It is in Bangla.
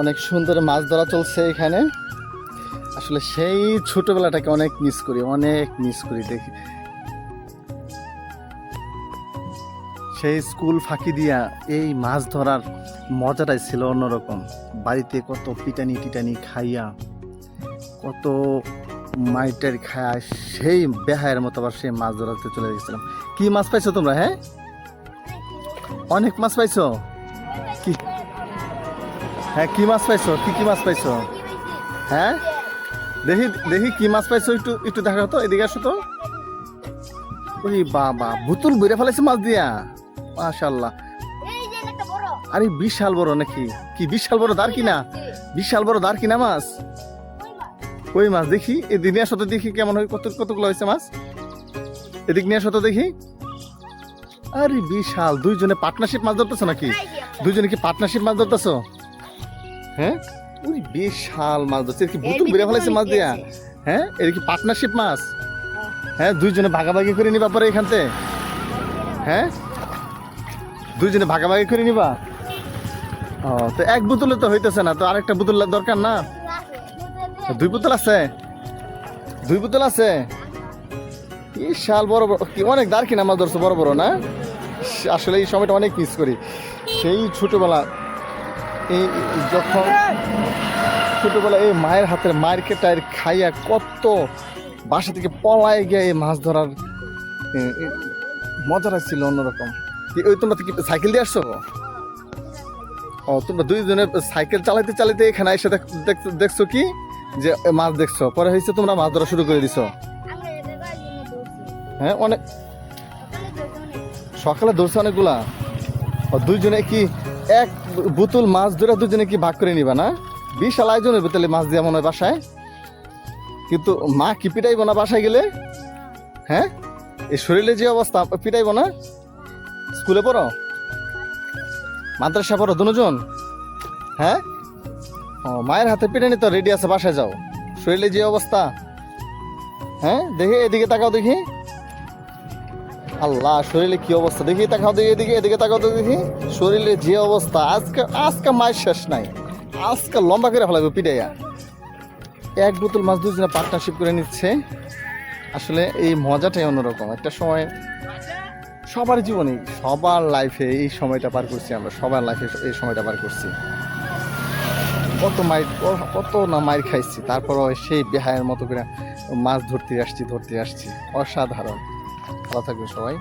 অনেক সুন্দর মাছ ধরা চলছে এখানে। আসলে সেই ছোটবেলাটাকে অনেক মিস করি দেখি। সেই স্কুল ফাঁকি দিয়া এই মাছ ধরার মজাটাই ছিল অন্যরকম। বাড়িতে কত পিটানি খাইয়া, কত মাইটার খায়া সেই বেহায়ের মতো আবার সেই মাছ ধরাতে চলে গেছিলাম। কি মাছ পাইছো তোমরা? হ্যাঁ, অনেক মাছ পাইছো। কি হ্যাঁ, কি মাছ পাইছো? কি মাছ পাইছো? হ্যাঁ, দেখি কি মাছ পাইছো, একটু দেখাও তো, এদিকে আসো তো। ওই বাবা, বোতল বেড়ে ফেলাইছে মাছ দিয়া, মাশাআল্লাহ। আরে বিশাল বড় নাকি? কি বিশাল বড় দাঁড় কিনা? বিশাল বড় দাঁড় কিনা মাছ? ওই মাছ দেখি, এদিক নিয়ে আসো তো দেখি কেমন হয়, কতগুলো হয়েছে মাছ। এদিক নিয়ে আসো তো দেখি। আরে বিশাল, দুইজনে পার্টনারশিপ মাছ ধরতেছো নাকি? দুইজনে কি পার্টনারশিপ মাছ ধরতেছো? হ্যাঁ, ওই বিশাল মাছ ধরছে। কি বোতল বেড়ে ফেলাইছে মাছ দিয়া? হ্যাঁ, এর কি পার্টনারশিপ মাছ? হ্যাঁ, দুইজনে ভাগাভাগি করে নিবা পরে এখানতে। হ্যাঁ, দুইজনে ভাগাভাগি করে নিবা। ও, তো এক বোতলে তো হইতেছে না, তো আরেকটা বোতল দরকার না? দুই বোতল আছে? দুই বোতল আছে? বিশাল বড় বড়, কি অনেক দাঁড় কিনা মাছ ধরছো, বড় বড় না? আসলে এই সময়টা অনেক মিস করি। সেই ছোটবেলা, এই যখন ছোটবেলা এই মায়ের হাতের মায়ের কেটার খাইয়া কত বাসা থেকে পলায় গিয়ে এই মাছ ধরার মজাটা ছিল অন্যরকম। ওই তোমরা কি সাইকেল দিয়ে আসছো? ও, তোমরা দুইজনে সাইকেল চালাইতে এখানে এসে দেখছো কি যে মাছ দেখছো, পরে হয়েছে তোমরা মাছ ধরা শুরু করে দিছো। হ্যাঁ, অনেক সকালে ধরছে অনেকগুলা। দুইজনে কি এক বোতল মাছ ধরে দুজনে কি ভাগ করে নিবা না? বিশাল আয়োজনের বোতলে মাছ দেওয়া মনে হয় বাসায়। কিন্তু মা কি পিটাইব না বাসায় গেলে? হ্যাঁ, এই শরীরে যে অবস্থা, পিটাইব না? স্কুলে পড়ো, মাদ্রাসা পড়ো দুজন? হ্যাঁ, ও, মায়ের হাতে পিটানি তো রেডি আছে, বাসায় যাও। শরীরে যে অবস্থা, হ্যাঁ, দেখি এদিকে তাকাও দেখি। আল্লাহ, শরীরে কি অবস্থা দেখি, তাকাও দেখি এদিকে তাকাও তো দেখি। শরীরে যে অবস্থা, আজকে মায়ের শেষ নাই, আজকে লম্বা করে ফেলাবে পিটাইয়া। এক বোতল মাছ দুজনে পার্টনারশিপ করে নিচ্ছে। আসলে এই মজাটাই অন্যরকম। একটা সময় সবার জীবনে, সবার লাইফে এই সময়টা পার করছি আমরা, সবার লাইফে এই সময়টা পার করছি। কত না মাইর খাইছি, তারপরও সেই বেহায়ের মতো করে মাছ ধরতে আসছি। অসাধারণ। ভালো থাকবে সবাই।